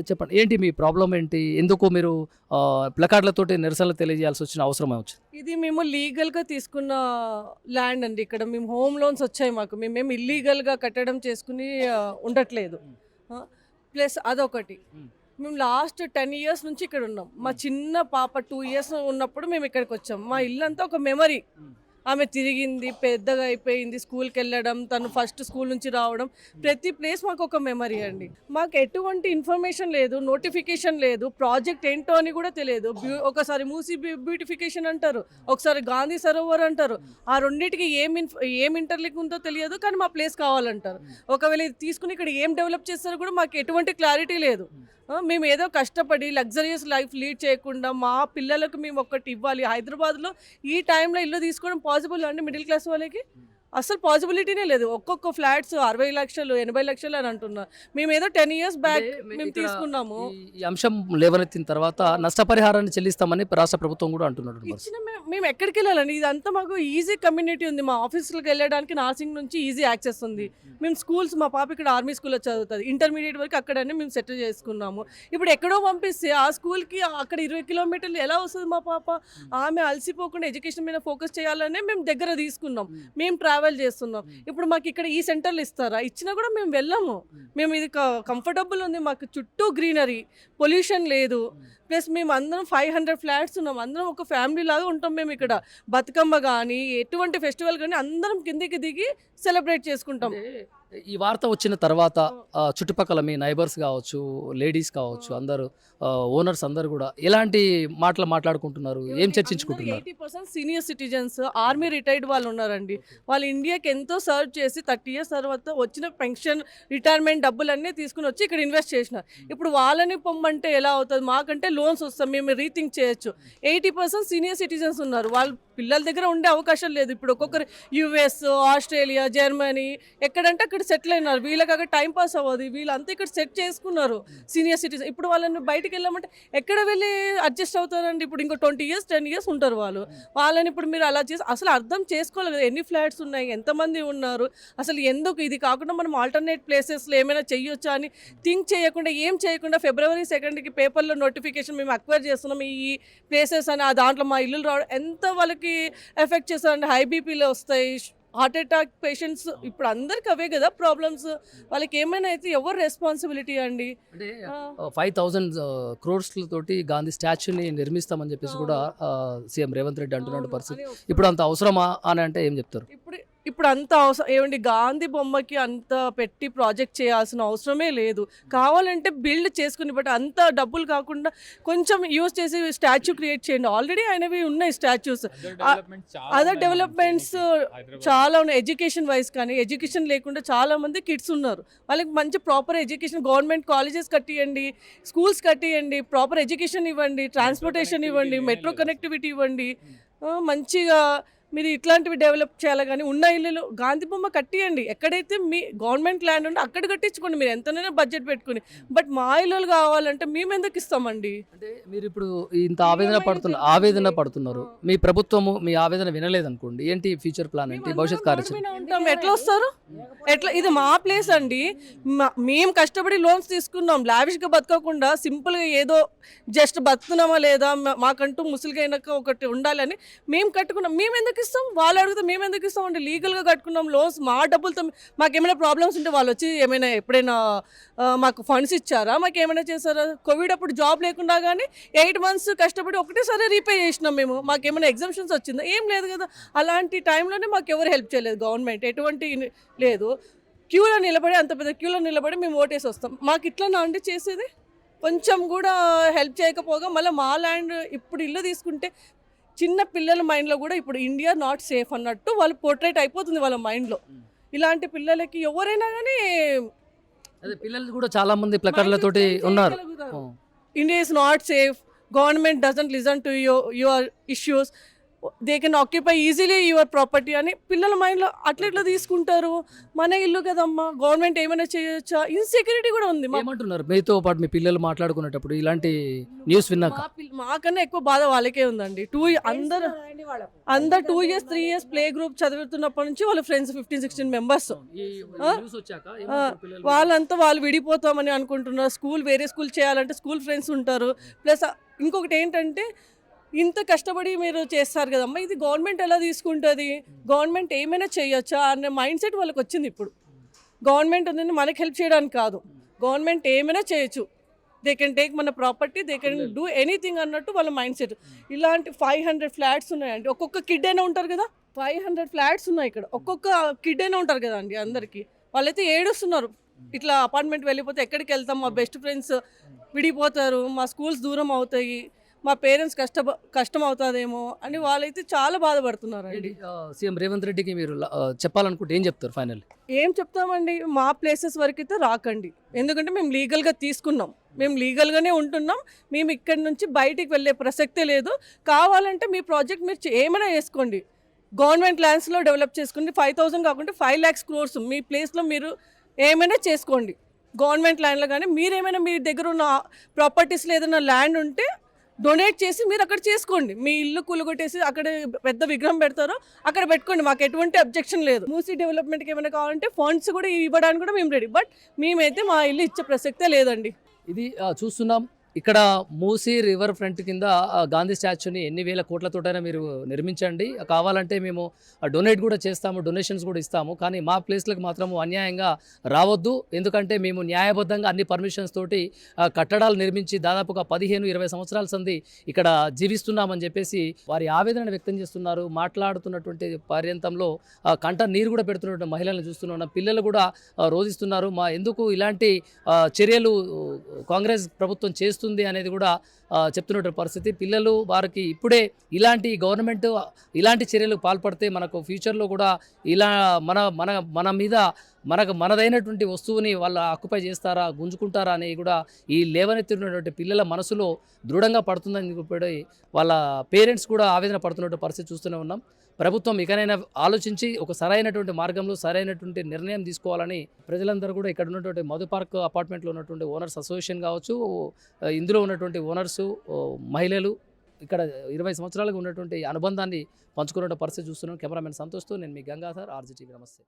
చెప్పండి. ఏంటి మీ ప్రాబ్లమ్ ఏంటి? ఎందుకు మీరు ప్లకార్డ్‌లతోటి నిరసనలు తెలియజేయాల్సి వచ్చిన అవసరం ఏమొచ్చింది? ఇది మేము లీగల్‌గా తీసుకున్న ల్యాండ్ అండి. ఇక్కడ మేము హోమ్ లోన్స్ వచ్చాయి మాకు. మేమేమి ఇల్లీగల్‌గా కట్టడం చేసుకొని ఉండట్లేదు. హ్మ్. ఆ! ప్లస్ అదొకటి. హ్మ్. మేము లాస్ట్ 10 ఇయర్స్ నుంచి ఇక్కడ ఉన్నాం. మా చిన్న పాప 2 ఇయర్స్ ఉన్నప్పుడు మేము ఇక్కడికొచ్చాం. మా ఇల్లంతా ఒక మెమరీ. హ్మ్. ఆమె తిరిగింది, పెద్దగా అయిపోయింది, స్కూల్‌కెళ్ళడం, తను ఫస్ట్ స్కూల్ నుంచి రావడం, ప్రతి ప్లేస్ మాకొక మెమరీ అండి. మాకు ఎటువంటి ఇన్ఫర్మేషన్ లేదు, నోటిఫికేషన్ లేదు, ప్రాజెక్ట్ ఏంటో అని కూడా తెలియదు. ఒకసారి మూసీ బ్యూటిఫికేషన్ అంటారు, ఒకసారి గాంధీ సరోవర్ అంటారు. ఆ రెండిటికి ఏం ఇంటర్లింక్ ఉందో తెలియదు, కానీ మా ప్లేస్ కావాలంటారు. ఒకవేళ ఇది తీసుకుని ఇక్కడ ఏం డెవలప్ చేస్తారో కూడా మాకు ఎటువంటి క్లారిటీ లేదు. మేము ఏదో కష్టపడి లగ్జరియస్ లైఫ్ లీడ్ చేయకుండా మా పిల్లలకు మేము ఒక్కటి ఇవ్వాలి. హైదరాబాద్‌లో ఈ టైంలో ఇల్లు తీసుకోవడం పాసిబుల్ అండి మిడిల్ క్లాస్ వాళ్ళకి? అస్సలు పాసిబిలిటీనే లేదు. ఒక్కొక్క ఫ్లాట్స్ 60,00,000, 80,00,000 అని అంటున్నారు. మేమేదో 10 ఇయర్స్ బ్యాక్ మేము ఇక్కడ తీసుకున్నాము. ఈ అంశం లేవనెత్తిన తర్వాత నష్టపరిహారాన్ని చెల్లిస్తామని రాష్ట్ర ప్రభుత్వం కూడా అంటున్నాడు మరి. ఇచ్చిన మేము ఎక్కడికెళ్ళాలండి? ఇదంతా మాకు ఈజీ కమ్యూనిటీ ఉంది. మా ఆఫీసులకెళ్ళడానికి నార్సింగ్ నుంచి ఈజీ యాక్సెస్ ఉంది. మేము స్కూల్స్ మా పాప ఇక్కడ ఆర్మీ స్కూల్‌లో చదువుతది. ఇంటర్మీడియేట్ వరకు అక్కడనే మేము సెటిల్ చేసుకున్నాము. ఇప్పుడు ఎక్కడో పంపిస్తే ఆ స్కూల్‌కి అక్కడ 20 కిలోమీటర్లు ఎలా వస్తది మా పాప? ఆమె అలసిపోకుండా ఎడ్యుకేషన్ మీద ఫోకస్ చేయాలనే మేము దగ్గర తీసుకున్నాం. మేము ట్రావెల్ చేస్తున్నాం. ఇప్పుడు మాకు ఇక్కడ ఈ సెంటర్‌లో ఇస్తారా? ఇచ్చినా కూడా మేము వెళ్ళము. మేము ఇది కంఫర్టబుల్ ఉంది. మాకు చుట్టూ గ్రీనరీ, పొల్యూషన్ లేదు. ప్లస్ మేము అందరం 500 ఫ్లాట్స్ ఉన్నాం. అందరం ఒక ఫ్యామిలీ లాగా ఉంటాం మేము ఇక్కడ. బతుకమ్మ గానీ, ఎటువంటి ఫెస్టివల్ గానీ అందరం కిందకి దిగి సెలబ్రేట్ చేసుకుంటాం. ఈ వార్త వచ్చిన తర్వాత చుట్టుపక్కల మీ నైబర్స్ కావచ్చు, లేడీస్ కావచ్చు, అందరూ ఓనర్స్ అందరూ కూడా ఎలాంటి మాటలు మాట్లాడుకుంటున్నారు? ఏం చర్చించుకుంటున్నారు? 80% సీనియర్ సిటిజన్స్, ఆర్మీ రిటైర్డ్ వాళ్ళు ఉన్నారండి. వాళ్ళు ఇండియాకి ఎంతో సర్వ్ చేసి 30 ఇయర్స్ తర్వాత వచ్చిన పెన్షన్, రిటైర్మెంట్ డబ్బులన్నీ తీసుకుని వచ్చి ఇక్కడ ఇన్వెస్ట్ చేసినారు. ఇప్పుడు వాళ్ళని పొమ్మంటే ఎలా అవుతుంది? మాకంటే లోన్స్ వస్తాం, మేము రీథింక్ చేయొచ్చు. 80% సీనియర్ సిటిజన్స్ ఉన్నారు. వాళ్ళు పిల్లల దగ్గర ఉండే అవకాశం లేదు. ఇప్పుడు ఒక్కొక్కరు యూఎస్, ఆస్ట్రేలియా, జర్మనీ ఎక్కడంటే అక్కడ సెటిల్ అయినారు. వీళ్ళకి అక్కడ టైం పాస్ అవ్వదు. వీళ్ళంతా ఇక్కడ సెట్ చేసుకున్నారు సీనియర్ సిటిజన్. ఇప్పుడు వాళ్ళని బయటికి వెళ్ళామంటే ఎక్కడ వెళ్ళి అడ్జస్ట్ అవుతారండి? ఇప్పుడు ఇంకో 20 ఇయర్స్ 10 ఇయర్స్ ఉంటారు వాళ్ళు. వాళ్ళని ఇప్పుడు మీరు అలా చేసి అసలు అర్థం చేసుకోవాలి కదా, ఎన్ని ఫ్లాట్స్ ఉన్నాయి, ఎంతమంది ఉన్నారు, అసలు ఎందుకు ఇది కాకుండా మనం ఆల్టర్నేట్ ప్లేసెస్లో ఏమైనా చెయ్యొచ్చా అని థింక్ చేయకుండా, ఏం చేయకుండా ఫిబ్రవరి 2కి పేపర్లో నోటిఫికేషన్ మేము అక్వైర్ చేస్తున్నాం ఈ ప్లేసెస్ అని, ఆ దాంట్లో మా ఇల్లులు రావడం ఎంత వాళ్ళకి ఎఫెక్ట్ చేస్తారండి. హై బీపీలు వస్తాయి, హార్ట్ అటాక్ పేషెంట్స్, ఇప్పుడు అందరికి అవే కదా ప్రాబ్లమ్స్. వాళ్ళకి ఏమైనా అయితే ఎవరు రెస్పాన్సిబిలిటీ అండి? అంటే 5,000 క్రోర్స్ తోటి గాంధీ స్టాచ్యూని నిర్మిస్తామని చెప్పేసి కూడా సీఎం రేవంత్ రెడ్డి అంటున్నాడు పరిస్థితి. ఇప్పుడు అంత అవసరమా అని అంటే ఏం చెప్తారు? ఇప్పుడు అంత అవసరం ఏమండి? గాంధీ బొమ్మకి అంత పెట్టి ప్రాజెక్ట్ చేయాల్సిన అవసరమే లేదు. కావాలంటే బిల్డ్ చేసుకుని, బట్ అంత డబ్బులు కాకుండా కొంచెం యూజ్ చేసి స్టాచ్యూ క్రియేట్ చేయండి. ఆల్రెడీ ఆయనవి ఉన్నాయి స్టాచ్యూస్. అదర్ డెవలప్మెంట్స్ చాలా ఉన్నాయి. ఎడ్యుకేషన్ వైజ్ కానీ, ఎడ్యుకేషన్ లేకుండా చాలా మంది కిడ్స్ ఉన్నారు. వాళ్ళకి మంచి ప్రాపర్ ఎడ్యుకేషన్, గవర్నమెంట్ కాలేజెస్ కట్టియండి, స్కూల్స్ కట్టియండి, ప్రాపర్ ఎడ్యుకేషన్ ఇవ్వండి, ట్రాన్స్పోర్టేషన్ ఇవ్వండి, మెట్రో కనెక్టివిటీ ఇవ్వండి. మంచిగా మీరు ఇట్లాంటివి డెవలప్ చేయాలి. కానీ ఉన్న ఇల్లులు గాంధీ బొమ్మ కట్టియండి. ఎక్కడైతే మీ గవర్నమెంట్ ల్యాండ్ ఉంటే అక్కడ కట్టించుకోండి, మీరు ఎంతనైనా బడ్జెట్ పెట్టుకుని. బట్ మా ఇల్లులు కావాలంటే మేము ఎందుకు ఇస్తామండి? అంటే మీరు ఇప్పుడు ఇంత ఆవేదన పడుతున్నారు. మీ ప్రభుత్వము మీ ఆవేదన వినలేదనుకోండి, ఏంటి ఫ్యూచర్ ప్లాన్ ఏంటి, భవిష్యత్ కార్యాచరణ? ఉంటాం. ఎట్లా వస్తారు? ఇది మా ప్లేస్ అండి. మేము కష్టపడి లోన్స్ తీసుకున్నాం. లావిష్గా బతకకుండా సింపుల్గా ఏదో జస్ట్ బతుకున్నామా లేదా, మాకంటూ ముసలిగైనాక ఒకటి ఉండాలని మేము కట్టుకున్నాం. మేము ఎందుకు ఇస్తాం? వాళ్ళు అడిగితే మేము ఎందుకు ఇస్తాం అండి? లీగల్గా కట్టుకున్నాం లోన్స్. మా డబ్బులతో మాకేమైనా ప్రాబ్లమ్స్ ఉంటే వాళ్ళు వచ్చి ఏమైనా ఎప్పుడైనా మాకు ఫండ్స్ ఇచ్చారా? మాకు ఏమైనా చేశారా? కోవిడ్ అప్పుడు జాబ్ లేకుండా కానీ 8 months కష్టపడి ఒకటేసారి రీపే చేసినాం మేము. మాకేమైనా ఎగ్జామ్షన్స్ వచ్చిందా? ఏం లేదు కదా. అలాంటి టైంలోనే మాకు ఎవరు హెల్ప్ చేయలేదు. గవర్నమెంట్ ఎటువంటి లేదు. క్యూలో నిలబడి, అంత పెద్ద క్యూలో నిలబడి మేము ఓటేసి వస్తాం. మాకు ఇట్లా నా అండి చేసేది? కొంచెం కూడా హెల్ప్ చేయకపోగా మళ్ళీ మా ల్యాండ్ ఇప్పుడు ఇల్లు తీసుకుంటే చిన్న పిల్లల మైండ్లో కూడా ఇప్పుడు ఇండియా నాట్ సేఫ్ అన్నట్టు వాళ్ళు పోర్ట్రేట్ అయిపోతుంది వాళ్ళ మైండ్లో. ఇలాంటి పిల్లలకి ఎవరైనా కానీ అదే పిల్లలు కూడా చాలా మంది ప్లకార్డ్లతోటి ఉన్నారు. India is not safe, government doesn't listen to your issues. They can occupy easily your property అని పిల్లల మైండ్లో అట్లా తీసుకుంటారు. మన ఇల్లు కదమ్మా, గవర్నమెంట్ ఏమైనా చేయొచ్చా, ఇన్సెక్యూరిటీ కూడా ఉంది. ఏమంటున్నారు మీతో పాటు మీ పిల్లలు మాట్లాడుకునేటప్పుడు ఇలాంటి న్యూస్ విన్నాక? మాకన్నా ఎక్కువ బాధ వాళ్ళకే ఉందండి. అందరు 2 years 3 years ప్లే గ్రూప్ చదువుతున్నప్పటి నుంచి వాళ్ళ ఫ్రెండ్స్ 15-16 మెంబర్స్ వాళ్ళంతా వాళ్ళు విడిపోతామని అనుకుంటున్నారు. వేరే స్కూల్ చేయాలంటే స్కూల్ ఫ్రెండ్స్ ఉంటారు. ప్లస్ ఇంకొకటి ఏంటంటే ఇంత కష్టపడి మీరు చేస్తారు కదమ్మా, ఇది గవర్నమెంట్ ఎలా తీసుకుంటుంది, గవర్నమెంట్ ఏమైనా చేయొచ్చా అనే మైండ్ సెట్ వాళ్ళకి వచ్చింది. ఇప్పుడు గవర్నమెంట్ ఉందని మనకి హెల్ప్ చేయడానికి కాదు, గవర్నమెంట్ ఏమైనా చేయొచ్చు, దే కెన్ టేక్ మన property, they can do anything అన్నట్టు వాళ్ళ మైండ్ సెట్. ఇలాంటి 500 ఫ్లాట్స్ ఉన్నాయండి. ఒక్కొక్క కిడ్ అయినా ఉంటారు కదా, 500 ఫ్లాట్స్ ఉన్నాయి ఇక్కడ. ఒక్కొక్క కిడ్ అయినా ఉంటారు కదా అండి అందరికీ. వాళ్ళైతే ఏడుస్తున్నారు, ఇట్లా అపార్ట్మెంట్ వెళ్ళిపోతే ఎక్కడికి వెళ్తాం, మా బెస్ట్ ఫ్రెండ్స్ విడిపోతారు, మా స్కూల్స్ దూరం అవుతాయి, మా పేరెంట్స్ కష్టం అవుతుందేమో అని వాళ్ళైతే చాలా బాధపడుతున్నారు అండి. సీఎం రేవంత్ రెడ్డికి మీరు చెప్పాలనుకుంటే ఏం చెప్తారు ఫైనల్? ఏం చెప్తామండి, మా ప్లేసెస్ వరకు అయితే రాకండి. ఎందుకంటే మేము లీగల్గా తీసుకున్నాం, మేము లీగల్గానే ఉంటున్నాం, మేము ఇక్కడి నుంచి బయటికి వెళ్ళే ప్రసక్తే లేదు. కావాలంటే మీ ప్రాజెక్ట్ మీరు ఏమైనా చేసుకోండి, గవర్నమెంట్ ల్యాండ్స్లో డెవలప్ చేసుకోండి. 5,000 కాకుండా 5 lakhs crores మీ ప్లేస్లో మీరు ఏమైనా చేసుకోండి గవర్నమెంట్ ల్యాండ్లో. కానీ మీరేమైనా మీ దగ్గర ఉన్న ప్రాపర్టీస్లో ఏదైనా ల్యాండ్ ఉంటే డొనేట్ చేసి మీరు అక్కడ చేసుకోండి. మీ ఇల్లు కూలగొట్టేసి అక్కడ పెద్ద విగ్రహం పెడతారో అక్కడ పెట్టుకోండి, మాకు ఎటువంటి అబ్జెక్షన్ లేదు. మూసీ డెవలప్మెంట్కి ఏమైనా కావాలంటే ఫండ్స్ కూడా ఇవ్వడానికి కూడా మేము రెడీ. బట్ మేమైతే మా ఇల్లు ఇచ్చే ప్రసక్తే లేదండి. ఇది చూస్తున్నాం ఇక్కడ మూసీ రివర్ ఫ్రంట్ కింద గాంధీ స్టాచ్యూని ఎన్ని వేల కోట్లతోటైనా మీరు నిర్మించండి, కావాలంటే మేము డొనేట్ కూడా చేస్తాము, డొనేషన్స్ కూడా ఇస్తాము, కానీ మా ప్లేస్లకు మాత్రము అన్యాయంగా రావద్దు. ఎందుకంటే మేము న్యాయబద్ధంగా అన్ని పర్మిషన్స్ తోటి కట్టడాలు నిర్మించి దాదాపుగా 15-20 సంవత్సరాల సంది ఇక్కడ జీవిస్తున్నామని చెప్పేసి వారి ఆవేదన వ్యక్తం చేస్తున్నారు. మాట్లాడుతున్నటువంటి పర్యంతంలో కంట నీరు కూడా పెడుతున్నటువంటి మహిళలను చూస్తున్నాం, పిల్లలు కూడా రోధిస్తున్నారు. ఎందుకు ఇలాంటి చర్యలు కాంగ్రెస్ ప్రభుత్వం చేస్తుంది అనేది కూడా చెప్తున్నటువంటి పరిస్థితి. పిల్లలు వారికి ఇప్పుడే ఇలాంటి గవర్నమెంట్ ఇలాంటి చర్యలకు పాల్పడితే మనకు ఫ్యూచర్లో కూడా ఇలా మన మీద మనదైనటువంటి వస్తువుని వాళ్ళు ఆక్యుపై చేస్తారా, గుంజుకుంటారా అని కూడా ఈ లేవనెత్తినటువంటి పిల్లల మనసులో దృఢంగా పడుతుందని చెప్పి వాళ్ళ పేరెంట్స్ కూడా ఆవేదన పడుతున్నటువంటి పరిస్థితి చూస్తూనే ఉన్నాం. ప్రభుత్వం ఇకనైనా ఆలోచించి ఒక సరైనటువంటి మార్గంలో సరైనటువంటి నిర్ణయం తీసుకోవాలని ప్రజలందరూ కూడా ఇక్కడ ఉన్నటువంటి మధు పార్క్ అపార్ట్మెంట్లో ఉన్నటువంటి ఓనర్స్ అసోసియేషన్ కావచ్చు, ఇందులో ఉన్నటువంటి ఓనర్సు మహిళలు ఇక్కడ 20 సంవత్సరాలుగా ఉన్నటువంటి అనుబంధాన్ని పంచుకున్న పరిస్థితి చూస్తున్నాం. కెమెరామెన్ సంతోష్తో నేను మీ గంగాధర్, RGTV. నమస్తే.